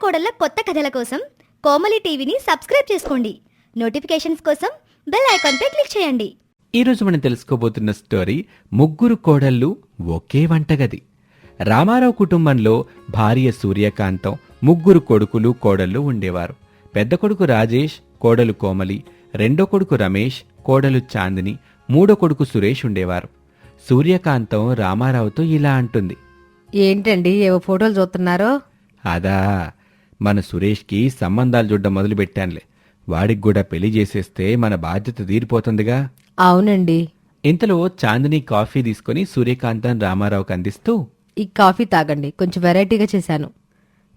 కోడళ్ళ కొత్త కథల కోసం కోమలి టీవీని సబ్స్క్రైబ్ చేసుకోండి. నోటిఫికేషన్స్ కోసం బెల్ ఐకాన్పై క్లిక్ చేయండి. ఈరోజు మనం తెలుసుకోబోతున్న స్టోరీ ముగ్గురు కోడళ్ళు ఒకే వంటగది. రామారావు కుటుంబంలో భార్య సూర్యకాంతం, ముగ్గురు కొడుకులు కోడళ్ళు ఉండేవారు. పెద్ద కొడుకు రాజేష్, కోడలు కోమలి, రెండో కొడుకు రమేష్, కోడలు చాందిని, మూడో కొడుకు సురేష్ ఉండేవారు. సూర్యకాంతం రామారావుతో ఇలా అంటుంది. ఏంటండి ఏవో ఫోటోలు చూస్తున్నారో? అదా, మన సురేష్కి సంబంధాలు చూడ్డం మొదలుపెట్టానులే. వాడికి కూడా పెళ్లి చేసేస్తే మన బాధ్యత తీరిపోతుందిగా. అవునండి. ఇంతలో చాందిని కాఫీ తీసుకుని సూర్యకాంతం రామారావుకి అందిస్తూ, ఈ కాఫీ తాగండి, కొంచెం వెరైటీగా చేశాను.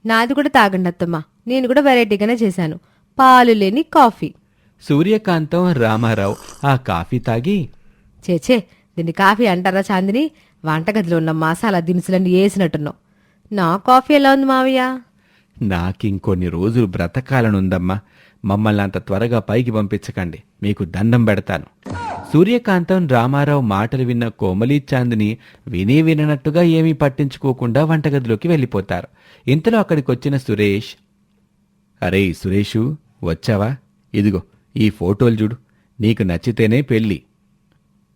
నాది కూడా తాగండి అత్తమ్మ, నేను కూడా వెరైటీగానే చేశాను, పాలు లేని కాఫీ. సూర్యకాంతం రామారావు ఆ కాఫీ తాగి, చేచే దీన్ని కాఫీ అంటారా చాందిని? వంటగదిలో ఉన్న మసాలా దినుసులన్నీ వేసినట్టున్నావు. నా కాఫీ ఎలా ఉంది మావయ్య? నాకింకొన్ని రోజులు బ్రతకాలనుందమ్మా. మమ్మల్ని అంత త్వరగా పైకి పంపించకండి, మీకు దండం పెడతాను. సూర్యకాంతం రామారావు మాటలు విన్న కోమలి చాందిని విననట్టుగా ఏమీ పట్టించుకోకుండా వంటగదిలోకి వెళ్ళిపోతారు. ఇంతలో అక్కడికొచ్చిన సురేష్, అరే సురేషు, వచ్చావా? ఇదిగో ఈ ఫోటోలు చూడు, నీకు నచ్చితేనే పెళ్ళి.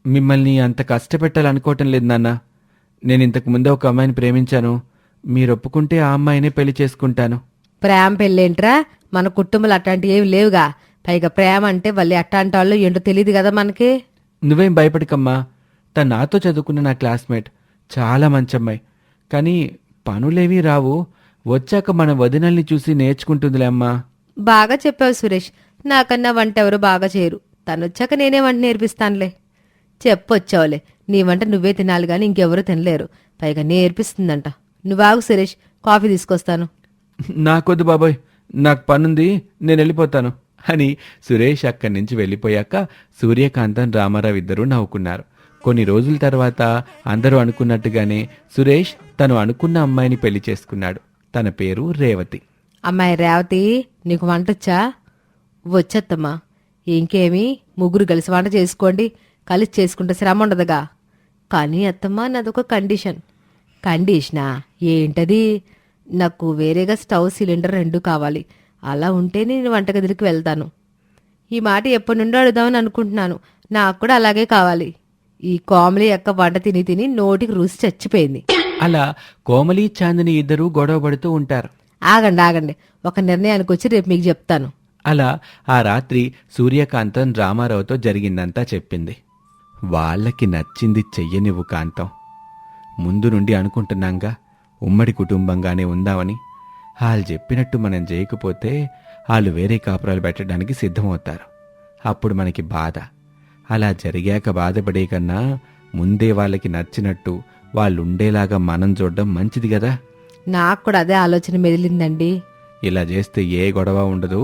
మిమ్మల్ని అంత కష్టపెట్టాలనుకోవటం లేదు నాన్న. నేను ఇంతకు ముందే ఒక అమ్మాయిని ప్రేమించాను. మీరు ఒప్పుకుంటే ఆ అమ్మాయినే పెళ్లి చేసుకుంటాను. ప్రేమ పెళ్ళేంట్రా? మన కుటుంబాలు అట్లాంటివి ఏమి లేవుగా. పైగా ప్రేమ అంటే వాళ్ళు అట్లాంటి వాళ్ళు ఏంటో తెలియదు కదా మనకి. నువ్వేం భయపడకమ్మా. తను నాతో చదువుకున్న నా క్లాస్మేట్, చాలా మంచి అమ్మాయి. కానీ పనులేవీ రావు. వచ్చాక మన వదినల్ని చూసి నేర్చుకుంటుందిలే అమ్మా. బాగా చెప్పావు సురేష్. నాకన్నా వంట ఎవరు బాగా చేయరు. తనొచ్చాక నేనే వంట నేర్పిస్తానులే. చెప్పొచ్చావులే, నీ వంట నువ్వే తినాలి గాని ఇంకెవరూ తినలేరు. పైగా నేర్పిస్తుందంట. నువ్వాగు సురేష్, కాఫీ తీసుకొస్తాను. నాకొద్దు బాబాయ్, నాకు పనుంది, నేను వెళ్ళిపోతాను అని సురేష్ అక్కడి నుంచి వెళ్ళిపోయాక సూర్యకాంతం రామారావు ఇద్దరూ నవ్వుకున్నారు. కొన్ని రోజుల తర్వాత అందరూ అనుకున్నట్టుగానే సురేష్ తను అనుకున్న అమ్మాయిని పెళ్లి చేసుకున్నాడు. తన పేరు రేవతి. అమ్మాయి రేవతి, నీకు వంటొచ్చా? వచ్చత్తమ్మా. ఇంకేమి, ముగ్గురు కలిసి వంట చేసుకోండి. కలిసి చేసుకుంటే శ్రమ ఉండదుగా. కానీ అత్తమ్మ, నాదొక కండిషన్. కండిషనా? ఏంటది? నాకు వేరేగా స్టవ్, సిలిండర్ 2 కావాలి. అలా ఉంటేనే నేను వంటగదికి వెళ్తాను. ఈ మాట ఎప్పటి నుండో అడుగుదామని అనుకుంటున్నాను. నాకు కూడా అలాగే కావాలి. ఈ కోమలి యొక్క వంట తిని తిని నోటికి రుచి చచ్చిపోయింది. అలా కోమలి చాందిని ఇద్దరూ గొడవ పడుతూ ఉంటారు. ఆగండి, ఒక నిర్ణయానికి వచ్చి రేపు మీకు చెప్తాను. అలా ఆ రాత్రి సూర్యకాంతం రామారావుతో జరిగిందంతా చెప్పింది. వాళ్ళకి నచ్చింది చెయ్యనివ్వు కాంతం. ముందు నుండి అనుకుంటున్నాంగా ఉమ్మడి కుటుంబంగానే ఉందామని. వాళ్ళు చెప్పినట్టు మనం చేయకపోతే వాళ్ళు వేరే కాపురాలు పెట్టడానికి సిద్ధమవుతారు. అప్పుడు మనకి బాధ. అలా జరిగాక బాధపడే కన్నా ముందే వాళ్ళకి నచ్చినట్టు వాళ్ళుండేలాగా మనం చూడడం మంచిది కదా. నాకు కూడా అదే ఆలోచన మెదిలిందండి. ఇలా చేస్తే ఏ గొడవ ఉండదు.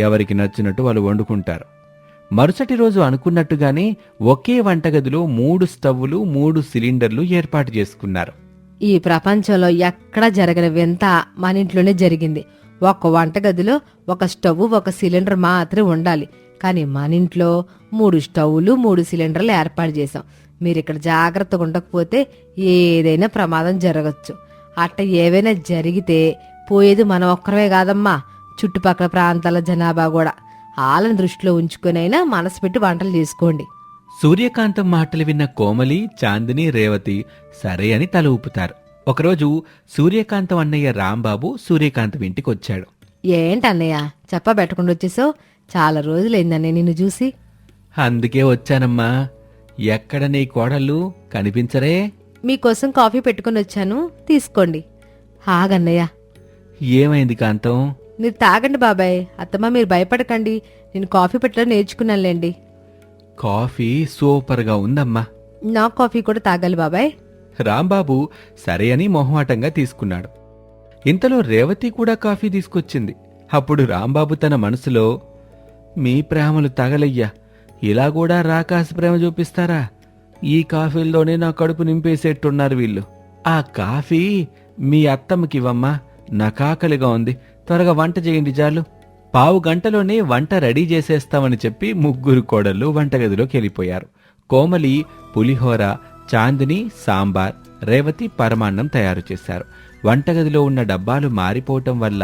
ఎవరికి నచ్చినట్టు వాళ్ళు వండుకుంటారు. మరుసటి రోజు అనుకున్నట్టుగానే ఒకే వంటగదిలో 3 స్టవ్వులు, 3 సిలిండర్లు ఏర్పాటు చేసుకున్నారు. ఈ ప్రపంచంలో ఎక్కడ జరగని వింత మన ఇంట్లోనే జరిగింది. ఒక వంటగదిలో ఒక స్టవ్, ఒక సిలిండర్ మాత్రమే ఉండాలి. కానీ మన ఇంట్లో 3 స్టవ్లు, 3 సిలిండర్లు ఏర్పాటు చేశాం. మీరిక్కడ జాగ్రత్తగా ఉండకపోతే ఏదైనా ప్రమాదం జరగచ్చు. అట్ట ఏవైనా జరిగితే పోయేది మనం ఒక్కరమే కాదమ్మా, చుట్టుపక్కల ప్రాంతాల జనాభా కూడా. వాళ్ళని దృష్టిలో ఉంచుకునైనా మనసు పెట్టి వంటలు చేసుకోండి. సూర్యకాంతం మాటలు విన్న కోమలి, చాందిని, రేవతి సరే అని తల ఊపుతారు. ఒకరోజు సూర్యకాంతం అన్నయ్య రాంబాబు సూర్యకాంతం ఇంటికి వచ్చాడు. ఏంటన్నయ్య చెప్పబెట్టకుండా వచ్చేసావు? చాలా రోజులైందన్నయ్య నిన్ను చూసి. అందుకే వచ్చానమ్మా. ఎక్కడ నీ కోడళ్ళు కనిపించరే? మీకోసం కాఫీ పెట్టుకుని వచ్చాను, తీసుకోండి. ఆగన్నయ్య. ఏమైంది కాంతం? మీరు తాగండి బాబాయ్. అత్తమ్మ, మీరు భయపడకండి, నేను కాఫీ పెట్టడం నేర్చుకున్నానులేండి. కాఫీ సూపర్గా ఉందమ్మా. నా కాఫీ కూడా తాగాలి బాబాయ్. రాంబాబు సరే అని మొహమాటంగా తీసుకున్నాడు. ఇంతలో రేవతి కూడా కాఫీ తీసుకొచ్చింది. అప్పుడు రాంబాబు తన మనసులో, మీ ప్రేమలు తగలయ్యా, ఇలా కూడా రాకాసి ప్రేమ చూపిస్తారా? ఈ కాఫీల్లోనే నా కడుపు నింపేసేట్టున్నారు వీళ్ళు. ఆ కాఫీ మీ అత్తమ్మకివ్వమ్మా, నాకాకలిగా ఉంది. త్వరగా వంట చేయండి చాలు. 15 గంటలోనే వంట రెడీ చేసేస్తామని చెప్పి ముగ్గురు కోడళ్ళు వంటగదిలోకి వెళ్ళిపోయారు. కోమలి పులిహోర, చాందిని సాంబార్, రేవతి పరమాన్నం తయారు చేశారు. వంటగదిలో ఉన్న డబ్బాలు మారిపోవటం వల్ల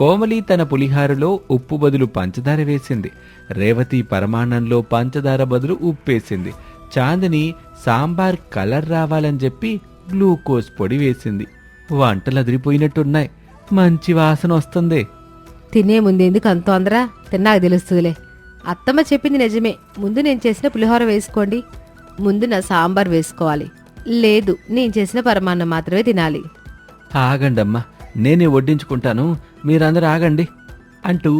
కోమలి తన పులిహారలో ఉప్పు బదులు పంచదార వేసింది. రేవతి పరమాన్నంలో పంచదార బదులు ఉప్పేసింది. చాందిని సాంబార్ కలర్ రావాలని చెప్పి గ్లూకోజ్ పొడి వేసింది. వంటలు అదిరిపోయినట్టున్నాయి. మంచి వాసన వస్తుంది. తినే ముందెందుకు అంత తొందర? తిన్నాక తెలుస్తుందిలే. అత్తమ్మ చెప్పింది నిజమే. ముందు నేను చేసిన పులిహోర వేసుకోండి. ముందు నా సాంబార్ వేసుకోవాలి. లేదు, నేను చేసిన పరమాన్నం మాత్రమే తినాలి. ఆగండమ్మా, నేనే వడ్డించుకుంటాను, మీరందరూ ఆగండి అంటూ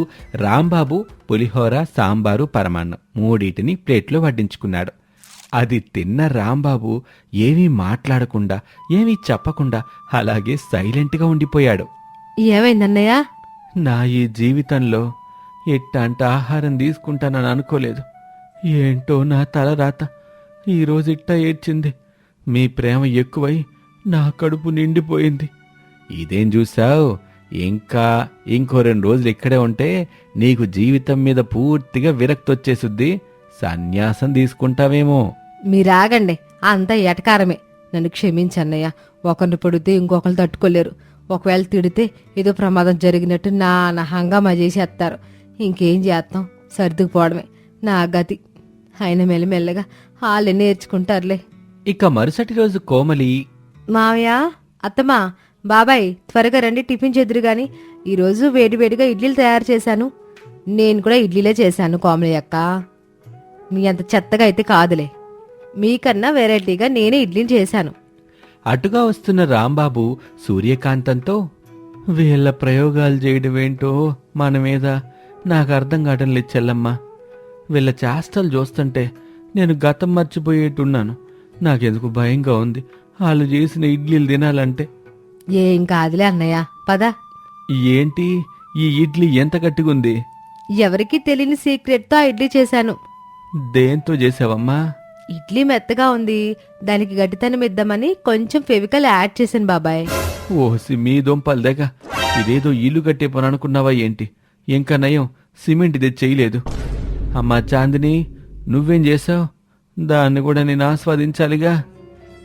రాంబాబు పులిహోర, సాంబారు, పరమాన్నం మూడింటిని ప్లేట్లో వడ్డించుకున్నాడు. అది తిన్న రాంబాబు ఏమీ మాట్లాడకుండా, ఏమీ చెప్పకుండా అలాగే సైలెంట్గా ఉండిపోయాడు. ఏమైందన్నయ్య? నా ఈ జీవితంలో ఇట్టాంటి ఆహారం తీసుకుంటానని అనుకోలేదు. ఏంటో నా తల రాత ఈరోజు ఇట్టా ఏడ్చింది. మీ ప్రేమ ఎక్కువై నా కడుపు నిండిపోయింది. ఇదేం చూసావు? ఇంకో 2 రోజులు ఇక్కడే ఉంటే నీకు జీవితం మీద పూర్తిగా విరక్తి వచ్చేసుద్ది. సన్యాసం తీసుకుంటావేమో. మీరాగండి, అంతా ఎటకారమే. నన్ను క్షమించన్నయ్య. ఒకరిని పొడితే ఇంకొకరు తట్టుకోలేరు. ఒకవేళ తిడితే ఏదో ప్రమాదం జరిగినట్టు నా హంగామా చేసేస్తారు. ఇంకేం చేస్తాం, సర్దుకుపోవడమే నా గతి. ఆయన మెల్లమెల్లగా వాళ్ళే నేర్చుకుంటారులే. ఇక మరుసటి రోజు కోమలి, మావయ్య, అత్తమ్మా, బాబాయ్ త్వరగా రండి, టిఫిన్ చెదురు గాని. ఈరోజు వేడివేడిగా ఇడ్లీలు తయారు చేశాను. నేను కూడా ఇడ్లీలే చేశాను కోమలి అక్క. మీ అంత చెత్తగా అయితే కాదులే. మీకన్నా వెరైటీగా నేనే ఇడ్లీలు చేశాను. అటుగా వస్తున్న రాంబాబు సూర్యకాంతంతో, వీళ్ళ ప్రయోగాలు చేయడమేంటో మన మీద నాకు అర్థం కావడం లేదు చెల్లమ్మా. వీళ్ళ చేష్టలు చూస్తుంటే నేను గతం మర్చిపోయేట్టున్నాను. నాకెందుకు భయంగా ఉంది వాళ్ళు చేసిన ఇడ్లీలు తినాలంటే. ఏం కాదులే అన్నయ్య, పద. ఏంటి ఈ ఇడ్లీ ఎంత గట్టిగుంది? ఎవరికీ తెలియని సీక్రెట్తో ఆ ఇడ్లీ చేశాను. దేంతో చేసావమ్మా? ఇడ్లీ మెత్తగా ఉంది, దానికి గట్టితనం ఇద్దామని కొంచెం ఫెవికల్ యాడ్ చేశాను బాబాయ్. ఓసి మీ దొంపలు దగ్గ, ఇదేదో ఇల్లు కట్టే పని అనుకున్నావా ఏంటి? ఇంకా నయం సిమెంట్ ఇది చేయలేదు. అమ్మా చాందిని, నువ్వేం చేసావు? దాన్ని కూడా నేను ఆస్వాదించాలిగా.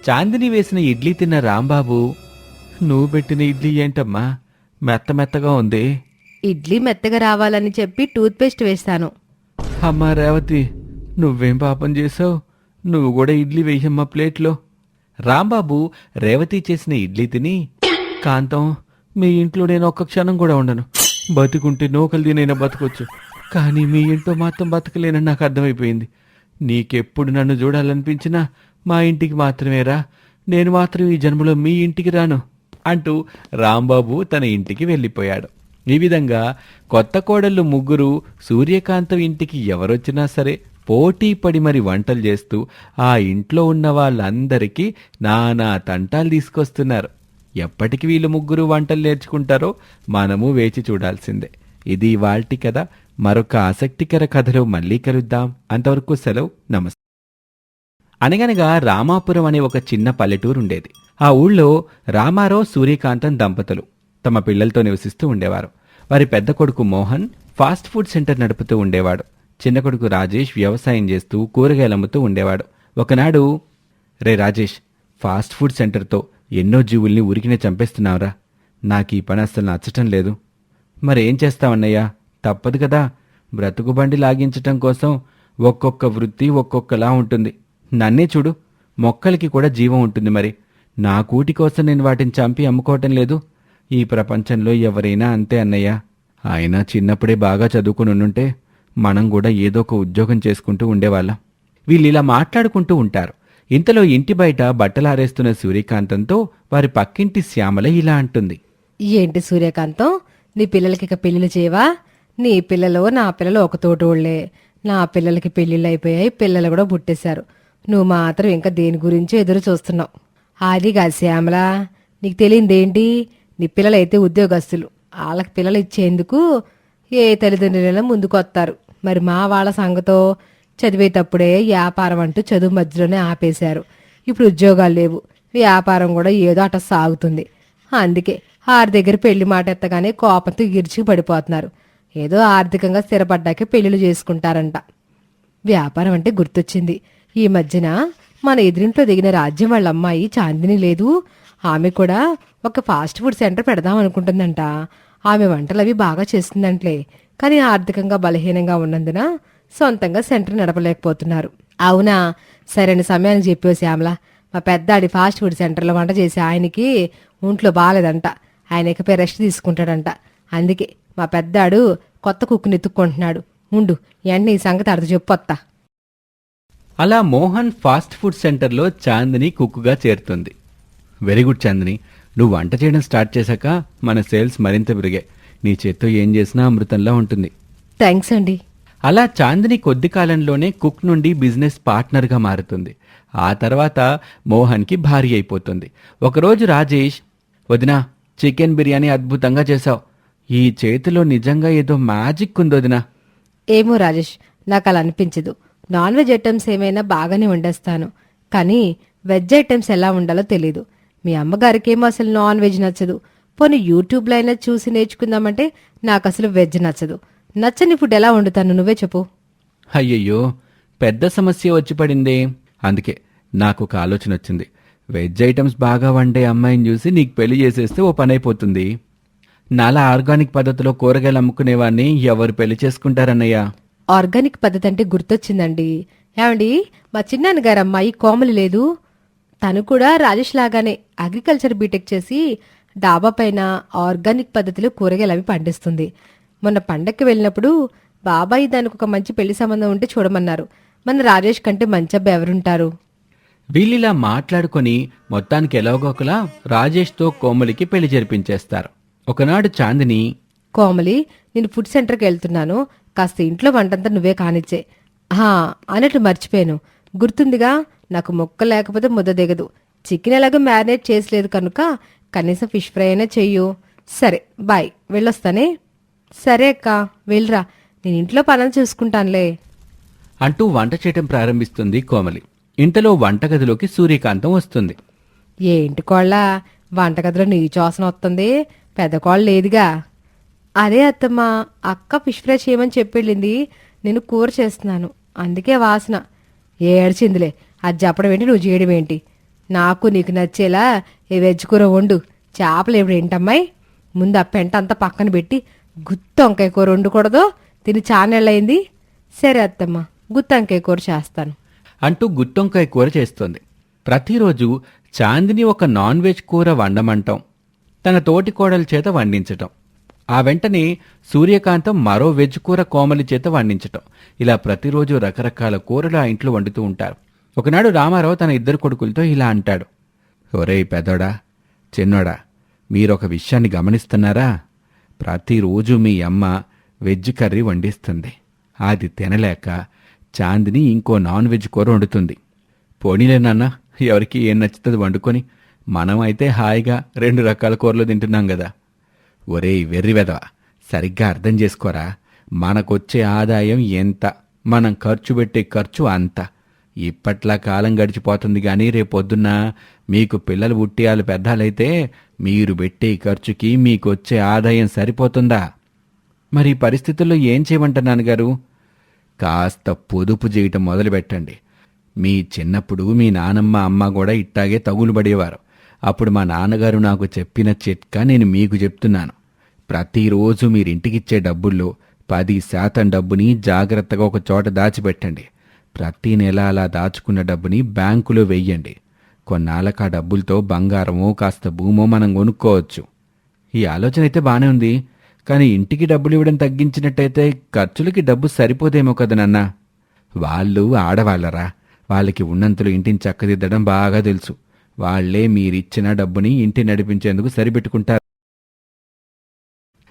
చాందిని వేసిన ఇడ్లీ తిన్న రాంబాబు, నువ్వు పెట్టిన ఇడ్లీ ఏంటమ్మా మెత్తగా ఉంది? ఇడ్లీ మెత్తగా రావాలని చెప్పి టూత్పేస్ట్ వేస్తాను. అమ్మా రేవతి, నువ్వేం పాపం చేసావు? నువ్వు కూడా ఇడ్లీ వేయమ్మా ప్లేట్లో. రాంబాబు రేవతి చేసిన ఇడ్లీ తిని, కాంతం, మీ ఇంట్లో నేను ఒక్క క్షణం కూడా ఉండను. బతుకుంటే నూకలు తినైనా బతకొచ్చు, కానీ మీ ఇంట్లో మాత్రం బతకలేనని నాకు అర్థమైపోయింది. నీకెప్పుడు నన్ను చూడాలనిపించినా మా ఇంటికి మాత్రమేరా, నేను మాత్రం ఈ జన్మలో మీ ఇంటికి రాను అంటూ రాంబాబు తన ఇంటికి వెళ్ళిపోయాడు. ఈ విధంగా కొత్త కోడళ్ళు ముగ్గురు సూర్యకాంతం ఇంటికి ఎవరొచ్చినా సరే పోటీ పడి మరి వంటలు చేస్తూ ఆ ఇంట్లో ఉన్న వాళ్ళందరికీ నానా తంటాలు తీసుకొస్తున్నారు. ఎప్పటికి వీళ్ళు ముగ్గురు వంటలు నేర్చుకుంటారో మనము వేచి చూడాల్సిందే. ఇది ఇవాల్టి కథ. మరొక ఆసక్తికర కథలో మళ్ళీ కలుద్దాం. అంతవరకు సెలవు, నమస్తే. అనగనగా రామాపురం అనే ఒక చిన్న పల్లెటూరు ఉండేది. ఆ ఊళ్ళో రామారావు, సూర్యకాంతం దంపతులు తమ పిల్లలతో నివసిస్తూ ఉండేవారు. వారి పెద్ద కొడుకు మోహన్ ఫాస్ట్ ఫుడ్ సెంటర్ నడుపుతూ ఉండేవాడు. చిన్న కొడుకు రాజేష్ వ్యవసాయం చేస్తూ కూరగాయలు అమ్ముతూ ఉండేవాడు. ఒకనాడు, రే రాజేష్, ఫాస్ట్ ఫుడ్ సెంటర్తో ఎన్నో జీవుల్ని ఉరికినే చంపేస్తున్నావురా. నాకు ఈ పని అస్సలు నచ్చటం లేదు. మరేం చేస్తావన్నయ్యా, తప్పదు కదా. బ్రతుకుబండి లాగించటం కోసం ఒక్కొక్క వృత్తి ఒక్కొక్కలా ఉంటుంది. నన్నే చూడు, మొక్కలకి కూడా జీవం ఉంటుంది. మరి నా కూటి కోసం నేను వాటిని చంపి అమ్ముకోవటం లేదు. ఈ ప్రపంచంలో ఎవరైనా అంతే అన్నయ్య. ఆయన చిన్నప్పుడే బాగా చదువుకుని ఉండుంటే మనం కూడా ఏదో ఒక ఉద్యోగం చేసుకుంటూ ఉండేవాళ్ళం. వీళ్ళు ఇలా మాట్లాడుకుంటూ ఉంటారు. ఇంతలో ఇంటి బయట బట్టలారేస్తున్న సూర్యకాంతంతో వారి పక్కింటి శ్యామల ఇలా అంటుంది. ఏంటి సూర్యకాంతం, నీ పిల్లలకి ఇక పెళ్లిళ్ళు చేయవా? నీ పిల్లలు నా పిల్లలు ఒక తోటోళ్లే. నా పిల్లలకి పెళ్లిళ్ళు అయిపోయాయి, పిల్లలు కూడా పుట్టేశారు. నువ్వు మాత్రం ఇంకా దేని గురించో ఎదురు చూస్తున్నావు. అదిగా శ్యామల, నీకు తెలియదేంటి? నీ పిల్లలైతే ఉద్యోగస్తులు. వాళ్ళకి పిల్లలు ఇచ్చేందుకు ఏ తల్లిదండ్రులైనా ముందుకొస్తారు. మరి మా వాళ్ళ సంగతో చదివేటప్పుడే వ్యాపారం అంటూ చదువు మధ్యలోనే ఆపేశారు. ఇప్పుడు ఉద్యోగాలు లేవు, వ్యాపారం కూడా ఏదో అట సాగుతుంది. అందుకే ఆరి దగ్గర పెళ్లి మాట ఎత్తగానే కోపంతో గిరిచికి పడిపోతున్నారు. ఏదో ఆర్థికంగా స్థిరపడ్డాకే పెళ్లిళ్ళు చేసుకుంటారంట. వ్యాపారం అంటే గుర్తొచ్చింది. ఈ మధ్యన మన ఎదురింట్లో దిగిన రాజ్యం వాళ్ళ అమ్మాయి చాందిని లేదు, ఆమె కూడా ఒక ఫాస్ట్ ఫుడ్ సెంటర్ పెడదాం అనుకుంటుందంట. ఆమె వంటలవి బాగా చేస్తుందంట్లే, కానీ ఆర్థికంగా బలహీనంగా ఉన్నందున సొంతంగా సెంటర్ నడపలేకపోతున్నారు. అవునా, సరైన సమయానికి చెప్పావు శ్యామల. మా పెద్దాడి ఫాస్ట్ ఫుడ్ సెంటర్లో వంట చేసి ఆయనకి ఒంట్లో బాగాలేదంట. ఆయన ఇకపై రెస్ట్ తీసుకుంటాడంట. అందుకే మా పెద్దాడు కొత్త కుక్కుని ఎత్తుక్కుంటున్నాడు. ఉండు, వెంటనే ఈ సంగతి అర్థం చెప్పొత్తా. అలా మోహన్ ఫాస్ట్ ఫుడ్ సెంటర్లో చాందిని కుక్కుగా చేరుతుంది. వెరీ గుడ్ చాందిని, నువ్వు వంట చేయడం స్టార్ట్ చేశాక మన సేల్స్ మరింత పెరిగాయి. నీ చేత్తో ఏం చేసినా అమృతంలా ఉంటుంది. థ్యాంక్స్ అండి. అలా చాందిని కొద్ది కాలంలోనే కుక్ నుండి బిజినెస్ పార్ట్నర్గా మారుతుంది. ఆ తర్వాత మోహన్కి భార్య అయిపోతుంది. ఒకరోజు రాజేష్, వదినా, చికెన్ బిర్యానీ అద్భుతంగా చేశావు. ఈ చేతిలో నిజంగా ఏదో మ్యాజిక్ ఉంది వదినా. ఏమో రాజేష్, నాకు అలా అనిపించదు. నాన్ వెజ్ ఐటమ్స్ ఏమైనా బాగానే వండేస్తాను, కానీ వెజ్ ఐటమ్స్ ఎలా ఉండాలో తెలీదు. మీ అమ్మగారికేమో అసలు నాన్ వెజ్ నచ్చదు. పోనీ యూట్యూబ్లో అయినా చూసి నేర్చుకుందామంటే నాకు అసలు వెజ్ నచ్చదు. నచ్చని ఫుడ్ ఎలా వండుతాను, నువ్వే చెప్పు. అయ్యయ్యో, పెద్ద సమస్య వచ్చి పడిందే. అందుకే నాకు ఒక ఆలోచన వచ్చింది. వెజ్ ఐటమ్స్ బాగా వండే అమ్మాయిని చూసి నీకు పెళ్లి చేసేస్తే ఓ పని అయిపోతుంది. నాలా ఆర్గానిక్ పద్ధతిలో కూరగాయలు అమ్ముకునేవాడిని ఎవరు పెళ్లి చేసుకుంటారన్నయ్య? ఆర్గానిక్ పద్ధతి అంటే గుర్తొచ్చిందండి. ఏమండి, మా చిన్నాన్నగారు అమ్మాయి కోమలి లేదు, తను కూడా రాజేష్ లాగానే అగ్రికల్చర్ బీటెక్ చేసి డాబా పైన ఆర్గానిక్ పద్ధతిలో కూరగాయలు అవి పండిస్తుంది. మొన్న పండక్కి వెళ్ళినప్పుడు బాబాయ్ దానికి ఒక మంచి పెళ్లి సంబంధం ఉంటే చూడమన్నారు. మన రాజేష్ కంటే మంచి అబ్బాయి ఎవరుంటారు? వీళ్ళిలా మాట్లాడుకొని మొత్తానికి ఎలాగోకలా రాజేష్తో కోమలికి పెళ్లి జరిపించేస్తారు. ఒకనాడు చాందిని, కోమలి, నేను ఫుడ్ సెంటర్కి వెళ్తున్నాను, కాస్త ఇంట్లో వంటంతా నువ్వే కానిచ్చే. అన్నట్లు మర్చిపోయాను, గుర్తుందిగా, నాకు మొక్క లేకపోతే ముద్ద దిగదు. చికెన్ ఎలాగో మ్యారినేట్ చేసలేదు కనుక కనీసం ఫిష్ ఫ్రై అయినా చెయ్యు. సరే, బాయ్, వెళ్ళొస్తానే. సరే అక్క, వెళ్ళరా, నేను ఇంట్లో పనులు చూసుకుంటానులే అంటూ వంట చేయటం ప్రారంభిస్తుంది కోమలి. ఇంతలో వంటగదిలోకి సూర్యకాంతం వస్తుంది. ఏంటి కోళ్ళ, వంటగదిలో నీ వాసన వస్తుంది, పెద్ద కోళ్ళ లేదుగా. అదే అత్తమ్మ, అక్క ఫిష్ ఫ్రై చేయమని చెప్పెళ్ళింది, నేను కూర చేస్తున్నాను, అందుకే వాసన. ఏడ్చిందిలే, అది చెప్పడం ఏంటి, నువ్వు చేయడం ఏంటి? నాకు నీకు నచ్చేలా ఏ వెజ్ కూర వండు. చేపలు ఎప్పుడు ఏంటమ్మాయి? ముందు ఆ పెంట అంతా పక్కన పెట్టి గుత్తి వంకాయ కూర వండకూడదు, తిని చానేళ్ళయింది. సరే అత్తమ్మ, గుత్తి వంకాయ కూర చేస్తాను అంటూ గుత్తొంకాయ కూర చేస్తోంది. ప్రతిరోజు చాందిని ఒక నాన్ వెజ్ కూర వండమంటాం, తన తోటి కోడల చేత వండించటం. ఆ వెంటనే సూర్యకాంతం మరో వెజ్ కూర కోమలి చేత వండించటం. ఇలా ప్రతిరోజు రకరకాల కూరలు ఆ ఇంట్లో వండుతూ ఉంటారు. ఒకనాడు రామారావు తన ఇద్దరు కొడుకులతో ఇలా అంటాడు. ఒరేయ్ పెదోడా, చిన్నోడా, మీరొక విషయాన్ని గమనిస్తున్నారా? ప్రతిరోజు మీ అమ్మ వెజ్ కర్రీ వండిస్తుంది. అది తినలేక చాందిని ఇంకో నాన్ వెజ్ కూర వండుతుంది. పోనీలే నాన్న, ఎవరికి ఏం నచ్చుతుంది వండుకొని, మనం అయితే హాయిగా 2 రకాల కూరలు తింటున్నాం కదా. ఒరేయ్ వెర్రివెదవా, సరిగ్గా అర్థం చేసుకోరా. మనకొచ్చే ఆదాయం ఎంత, మనం ఖర్చు పెట్టే ఖర్చు అంత. ఇప్పట్లా కాలం గడిచిపోతుంది కానీ రేపొద్దున్న మీకు పిల్లలు పుట్టియాలు పెద్దాలైతే మీరు పెట్టే ఖర్చుకి మీకొచ్చే ఆదాయం సరిపోతుందా? మరి ఈ పరిస్థితుల్లో ఏం చేయమంటారు నాన్నగారు? కాస్త పొదుపు చేయటం మొదలుపెట్టండి. మీ చిన్నప్పుడు మీ నానమ్మ అమ్మ కూడా ఇట్టాగే తగులు పడేవారు. అప్పుడు మా నాన్నగారు నాకు చెప్పిన చిట్కా నేను మీకు చెప్తున్నాను. ప్రతిరోజు మీరింటికిచ్చే డబ్బుల్లో 10% డబ్బుని జాగ్రత్తగా ఒక చోట దాచిపెట్టండి. ప్రతి నెల అలా దాచుకున్న డబ్బుని బ్యాంకులో వెయ్యండి. కొన్నాళ్ళకు ఆ డబ్బులతో బంగారమో కాస్త భూమో మనం కొనుక్కోవచ్చు. ఈ ఆలోచన అయితే బానే ఉంది, కానీ ఇంటికి డబ్బులు ఇవ్వడం తగ్గించినట్టయితే ఖర్చులకి డబ్బు సరిపోదేమో కదా నాన్న. వాళ్ళు ఆడవాళ్లరా, వాళ్ళకి ఉన్నంతలో ఇంటిని చక్కదిద్దడం బాగా తెలుసు. వాళ్లే మీరిచ్చిన డబ్బుని ఇంటి నడిపించేందుకు సరిపెట్టుకుంటారు.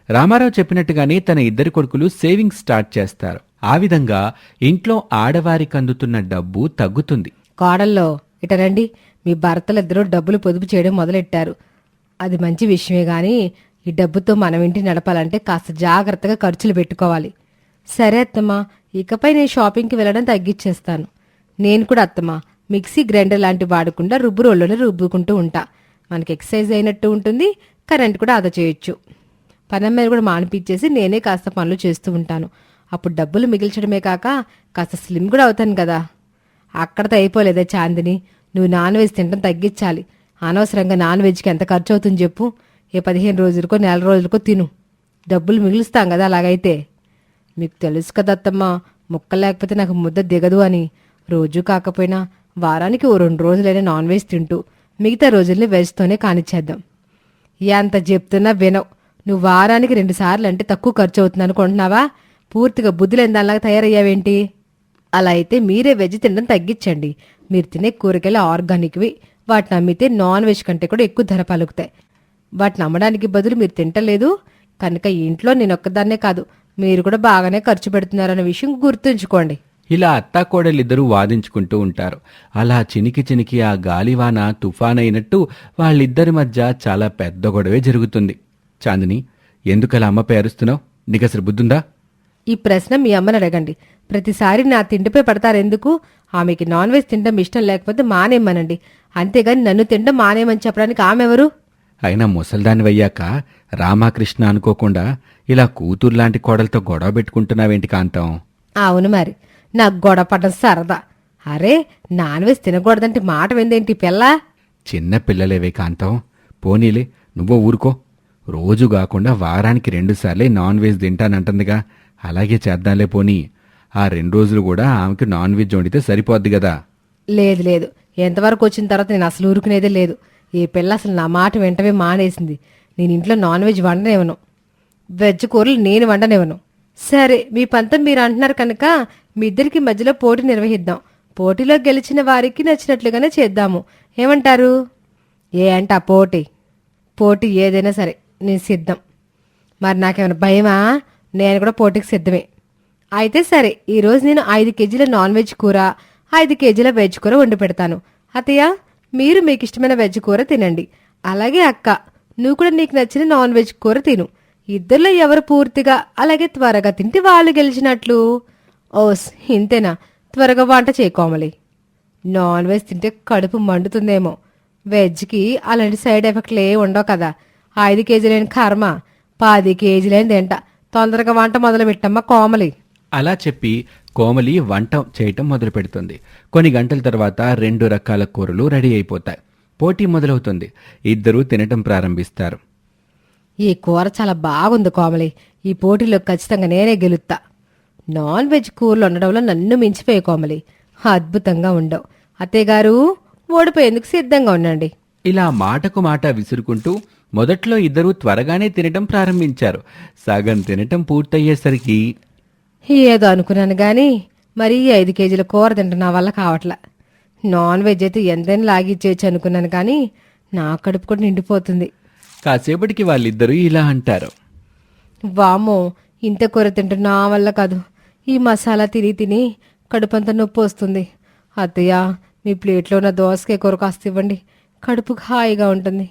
రామారావు చెప్పినట్టుగానే తన ఇద్దరు కొడుకులు సేవింగ్స్ స్టార్ట్ చేస్తారు. ఆ విధంగా ఇంట్లో ఆడవారికి అందుతున్న డబ్బు తగ్గుతుంది. కోడల్లో ఇటరండి, మీ భర్తలిద్దరూ డబ్బులు పొదుపు చేయడం మొదలెట్టారు. అది మంచి విషయమే గాని ఈ డబ్బుతో మనం ఇంటి నడపాలంటే కాస్త జాగ్రత్తగా ఖర్చులు పెట్టుకోవాలి. సరే అత్తమ్మా, ఇకపై నేను షాపింగ్కి వెళ్ళడం తగ్గించేస్తాను. నేను కూడా అత్తమ్మా మిక్సీ గ్రైండర్ లాంటివి వాడకుండా రుబ్బు రోల్లోనే రుబ్బుకుంటూ ఉంటా. మనకి ఎక్సర్సైజ్ అయినట్టు ఉంటుంది, కరెంట్ కూడా ఆదా చేయొచ్చు. పనమ్మాయిని కూడా మానిపించేసి నేనే కాస్త పనులు చేస్తూ ఉంటాను. అప్పుడు డబ్బులు మిగిల్చడమే కాక కాస్త స్లిమ్ కూడా అవుతాను కదా. అక్కడతో అయిపోలేదా చాందిని, నువ్వు నాన్ వెజ్ తినడం తగ్గించాలి. అనవసరంగా నాన్ వెజ్కి ఎంత ఖర్చు అవుతుంది చెప్పు. ఏ 15 రోజులకో నెల రోజులకో తిను, డబ్బులు మిగులుస్తాం కదా అలాగైతే. మీకు తెలుసు కదా అత్తమ్మ, ముక్క లేకపోతే నాకు ముద్ద దిగదు అని. రోజు కాకపోయినా వారానికి ఓ 2 రోజులైనా నాన్ వెజ్ తింటూ మిగతా రోజుల్ని వెజ్తోనే కానిచ్చేద్దాం. ఎంత చెప్తున్నా వినవు. నువ్వు వారానికి 2 సార్లు అంటే తక్కువ ఖర్చు అవుతుంది అనుకుంటున్నావా? పూర్తిగా బుద్ధి లేని దానిలాగా తయారయ్యావేంటి? అలా అయితే మీరే వెజ్ తినడం తగ్గించండి. మీరు తినే కూరగాయలు ఆర్గానిక్వి. వాటిని అమ్మితే నాన్ వెజ్ కంటే కూడా ఎక్కువ ధర పలుకుతాయి. వాటిని అమ్మడానికి బదులు మీరు తింటలేదు కనుక ఇంట్లో నేనొక్కదాన్నే కాదు, మీరు కూడా బాగానే ఖర్చు పెడుతున్నారన్న విషయం గుర్తుంచుకోండి. ఇలా అత్తాకోడలిద్దరూ వాదించుకుంటూ ఉంటారు. అలా చినికి చినికి ఆ గాలివాన తుఫానైనట్టు వాళ్ళిద్దరి మధ్య చాలా పెద్ద గొడవే జరుగుతుంది. చాందిని, ఎందుకలా అమ్మ పేరుస్తున్నావు? నీకసలు బుద్ధుందా? ఈ ప్రశ్న మీ అమ్మని అడగండి. ప్రతిసారి నా తిండిపై పడతారెందుకు? ఆమెకి నాన్ వెజ్ తినడం ఇష్టం లేకపోతే మానేయమనండి. అంతేగాని నన్ను తినడం మానేయమని చెప్పడానికి ఆమెవరు? అయినా ముసల్దానివయ్యాక రామకృష్ణ అనుకోకుండా ఇలా కూతుర్లాంటి కోడలతో గొడవ పెట్టుకుంటున్నావేంటి కాంతం? అవును మరి, నాకు గొడవ పడ్డం సరదా. అరే, నాన్ వెజ్ తినకూడదంటే మాట విందేంటి పిల్ల? చిన్న పిల్లలేవే కాంతం. పోనీలే, నువ్వో ఊరుకో. రోజు కాకుండా వారానికి 2 సార్లే నాన్ వెజ్ తింటానంటుందిగా, అలాగే చేద్దాంలే. పోనీ ఆ 2 రోజులు కూడా ఆమెకి నాన్ వెజ్ వండితే సరిపోద్ది కదా. లేదు లేదు, ఎంతవరకు వచ్చిన తర్వాత నేను అసలు ఊరుకునేదే లేదు. ఈ పిల్ల అసలు నా మాట వెంటనే మానేసింది. నేను ఇంట్లో నాన్ వెజ్ వండనివ్వను, వెజ్ కూరలు నేను వండనివ్వను. సరే, మీ పంతం మీరు అంటున్నారు కనుక మీ ఇద్దరికి మధ్యలో పోటీ నిర్వహిద్దాం. పోటీలో గెలిచిన వారికి నచ్చినట్లుగానే చేద్దాము. ఏమంటారు? ఏ అంట పోటీ? పోటీ ఏదైనా సరే నేను సిద్ధం. మరి నాకేమైనా భయమా? నేను కూడా పోటీకి సిద్ధమే. అయితే సరే, ఈరోజు నేను 5 కేజీల నాన్ వెజ్ కూర, 5 కేజీల వెజ్ కూర వండి పెడతాను. అత్తయ్య, మీరు మీకు ఇష్టమైన వెజ్ కూర తినండి. అలాగే అక్క, నువ్వు కూడా నీకు నచ్చిన నాన్ వెజ్ కూర తిను. ఇద్దరిలో ఎవరు పూర్తిగా అలాగే త్వరగా తింటే వాళ్ళు గెలిచినట్లు. ఓస్, ఇంతేనా? త్వరగా వంట చేయకోమలి. నాన్ వెజ్ తింటే కడుపు మండుతుందేమో. వెజ్కి అలాంటి సైడ్ ఎఫెక్ట్లు ఏ ఉండవు కదా. 5 కేజీలైన కర్మ, 10 కేజీలైన తింటా. తొందరగా వంట మొదలు పెట్టమ్మా కోమలి. అలా చెప్పి కోమలి వంట చేయటం మొదలు పెడుతుంది. కొన్ని గంటల తర్వాత 2 రకాల కూరలు రెడీ అయిపోతాయి. పోటీ మొదలవుతుంది. ఇద్దరూ తినటం ప్రారంభిస్తారు. ఈ కూర చాలా బాగుంది కోమలి. ఈ పోటీలో ఖచ్చితంగా నేనే గెలుస్తా. నాన్ వెజ్ కూరలు వండడంలో నన్ను మించిపోయే కోమలి. అద్భుతంగా ఉండవు. అత్తయ్యగారు, ఓడిపోయేందుకు సిద్ధంగా ఉండండి. ఇలా మాటకు మాట విసురుకుంటూ మొదట్లో ఇద్దరూ త్వరగానే తినటం ప్రారంభించారు. సగం తినటం పూర్తయ్యేసరికి ఏదో అనుకున్నాను గాని మరీ 5 కేజీల కూర తింటే నా వల్ల కావట్లా. నాన్ వెజ్ అయితే ఎంతైనా లాగిచ్చేయచ్చు అనుకున్నాను కానీ నా కడుపు కూడా నిండిపోతుంది. కాసేపటికి వాళ్ళిద్దరూ ఇలా అంటారు. వామ్మో, ఇంత కూర తింటే నా వల్ల కాదు. ఈ మసాలా తిని తిని కడుపంతా నొప్పి వస్తుంది. అత్తయ్య, మీ ప్లేట్లో ఉన్న దోసకాయ కూర కాస్త ఇవ్వండి, కడుపు హాయిగా ఉంటుంది.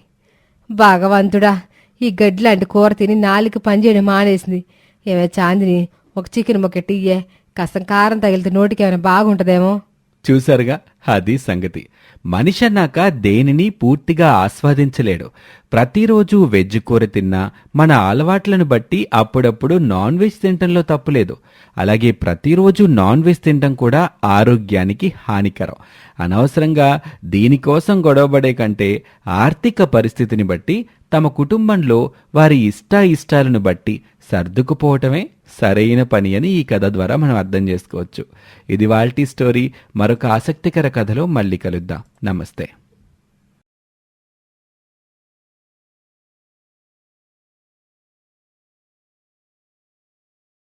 భగవంతుడా, ఈ గడ్డి లాంటి కూర తిని నాలుగు పనిచేయడం మానేసింది. ఏమే చాందిని, ఒక చికెన్ మొక్కటి ఇయ్యే, కాస్త కారం తగిలితే నోటికి ఏమైనా బాగుంటుందేమో. చూసారుగా, అది సంగతి. మనిషి అన్నాక దేనిని పూర్తిగా ఆస్వాదించలేడు. ప్రతిరోజు వెజ్ కూర తిన్నా మన అలవాట్లను బట్టి అప్పుడప్పుడు నాన్ వెజ్ తినటంలో తప్పులేదు. అలాగే ప్రతిరోజు నాన్ వెజ్ తినటం కూడా ఆరోగ్యానికి హానికరం. అనవసరంగా దీనికోసం గొడవపడే కంటే ఆర్థిక పరిస్థితిని బట్టి తమ కుటుంబంలో వారి ఇష్టాయిష్టాలను బట్టి సర్దుకుపోవటమే సరైన పని అని ఈ కథ ద్వారా మనం అర్థం చేసుకోవచ్చు. ఇది వాల్టీ స్టోరీ. మరొక ఆసక్తికర కథలో మళ్ళీ కలుద్దాం. నమస్తే.